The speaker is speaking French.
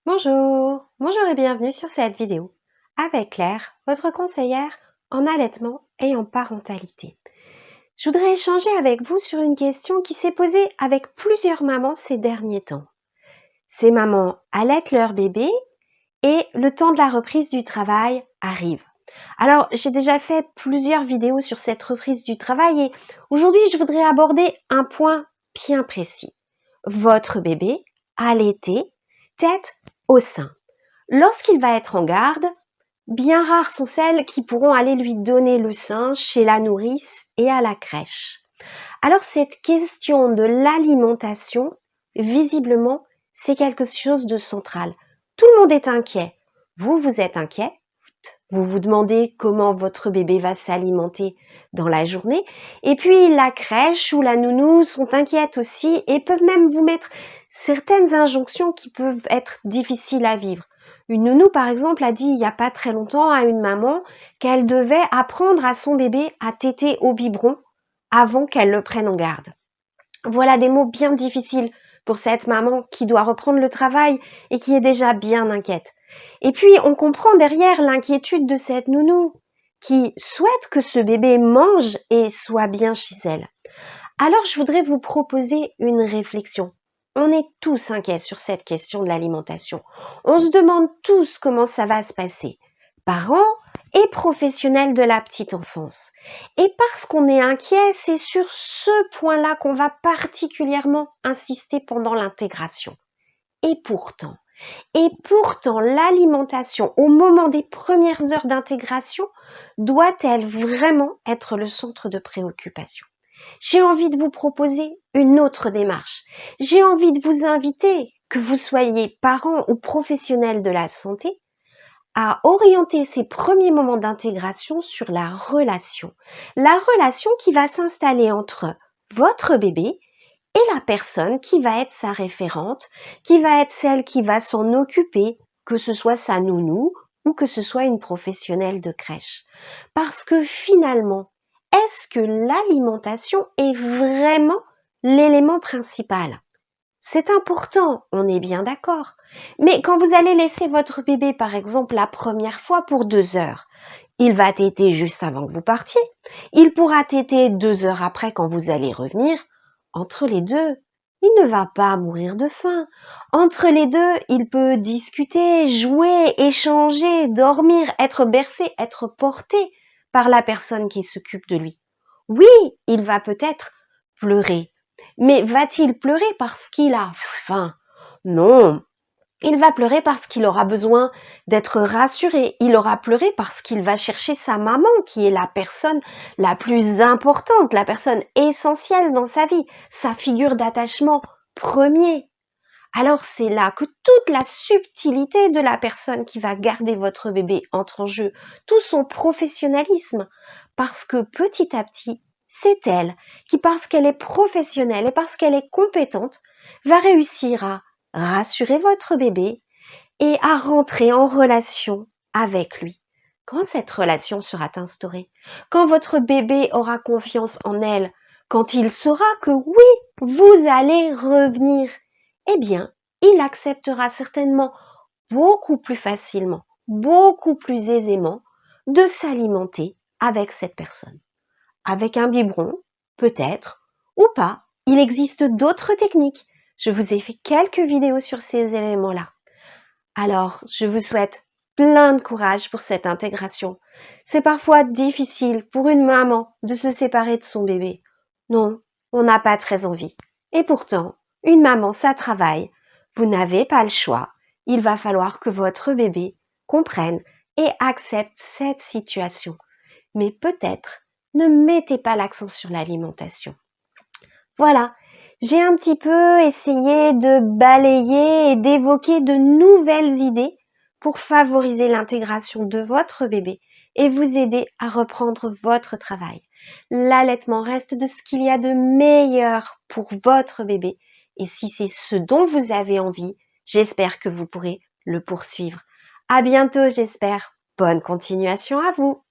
Bonjour et bienvenue sur cette vidéo avec Claire, votre conseillère en allaitement et en parentalité. Je voudrais échanger avec vous sur une question qui s'est posée avec plusieurs mamans ces derniers temps. Ces mamans allaitent leur bébé et le temps de la reprise du travail arrive. Alors, j'ai déjà fait plusieurs vidéos sur cette reprise du travail et aujourd'hui, je voudrais aborder un point bien précis. Votre bébé allaité, tête au sein. Lorsqu'il va être en garde, bien rares sont celles qui pourront aller lui donner le sein chez la nourrice et à la crèche. Alors cette question de l'alimentation, visiblement, c'est quelque chose de central. Tout le monde est inquiet. Vous êtes inquiet. Vous vous demandez comment votre bébé va s'alimenter dans la journée. Et puis la crèche ou la nounou sont inquiètes aussi et peuvent même vous mettre certaines injonctions qui peuvent être difficiles à vivre. Une nounou, par exemple, a dit il n'y a pas très longtemps à une maman qu'elle devait apprendre à son bébé à téter au biberon avant qu'elle le prenne en garde. Voilà des mots bien difficiles pour cette maman qui doit reprendre le travail et qui est déjà bien inquiète. Et puis, on comprend derrière l'inquiétude de cette nounou qui souhaite que ce bébé mange et soit bien chez elle. Alors, je voudrais vous proposer une réflexion. On est tous inquiets sur cette question de l'alimentation. On se demande tous comment ça va se passer. Parents et professionnels de la petite enfance. Et parce qu'on est inquiet, c'est sur ce point-là qu'on va particulièrement insister pendant l'intégration. Et pourtant, l'alimentation au moment des premières heures d'intégration doit-elle vraiment être le centre de préoccupation? J'ai envie de vous proposer une autre démarche. J'ai envie de vous inviter, que vous soyez parents ou professionnels de la santé, à orienter ces premiers moments d'intégration sur la relation. La relation qui va s'installer entre votre bébé et la personne qui va être sa référente, qui va être celle qui va s'en occuper, que ce soit sa nounou ou que ce soit une professionnelle de crèche. Parce que finalement, est-ce que l'alimentation est vraiment l'élément principal? C'est important, on est bien d'accord. Mais quand vous allez laisser votre bébé, par exemple, la première fois pour 2 heures, il va téter juste avant que vous partiez. Il pourra téter 2 heures après quand vous allez revenir. Entre les deux, il ne va pas mourir de faim. Entre les deux, il peut discuter, jouer, échanger, dormir, être bercé, être porté par la personne qui s'occupe de lui. Oui, il va peut-être pleurer. Mais va-t-il pleurer parce qu'il a faim? Non, il va pleurer parce qu'il aura besoin d'être rassuré. Il aura pleuré parce qu'il va chercher sa maman, qui est la personne la plus importante, la personne essentielle dans sa vie, sa figure d'attachement premier. Alors c'est là que toute la subtilité de la personne qui va garder votre bébé entre en jeu, tout son professionnalisme, parce que petit à petit, c'est elle qui, parce qu'elle est professionnelle et parce qu'elle est compétente, va réussir à rassurer votre bébé et à rentrer en relation avec lui. Quand cette relation sera instaurée, quand votre bébé aura confiance en elle, quand il saura que oui, vous allez revenir, eh bien, il acceptera certainement beaucoup plus facilement, beaucoup plus aisément de s'alimenter avec cette personne. Avec un biberon, peut-être, ou pas. Il existe d'autres techniques. Je vous ai fait quelques vidéos sur ces éléments-là. Alors, je vous souhaite plein de courage pour cette intégration. C'est parfois difficile pour une maman de se séparer de son bébé. Non, on n'a pas très envie. Et pourtant, une maman, ça travaille. Vous n'avez pas le choix. Il va falloir que votre bébé comprenne et accepte cette situation. Mais peut-être ne mettez pas l'accent sur l'alimentation. Voilà, j'ai un petit peu essayé de balayer et d'évoquer de nouvelles idées pour favoriser l'intégration de votre bébé et vous aider à reprendre votre travail. L'allaitement reste de ce qu'il y a de meilleur pour votre bébé et si c'est ce dont vous avez envie, j'espère que vous pourrez le poursuivre. À bientôt, j'espère. Bonne continuation à vous.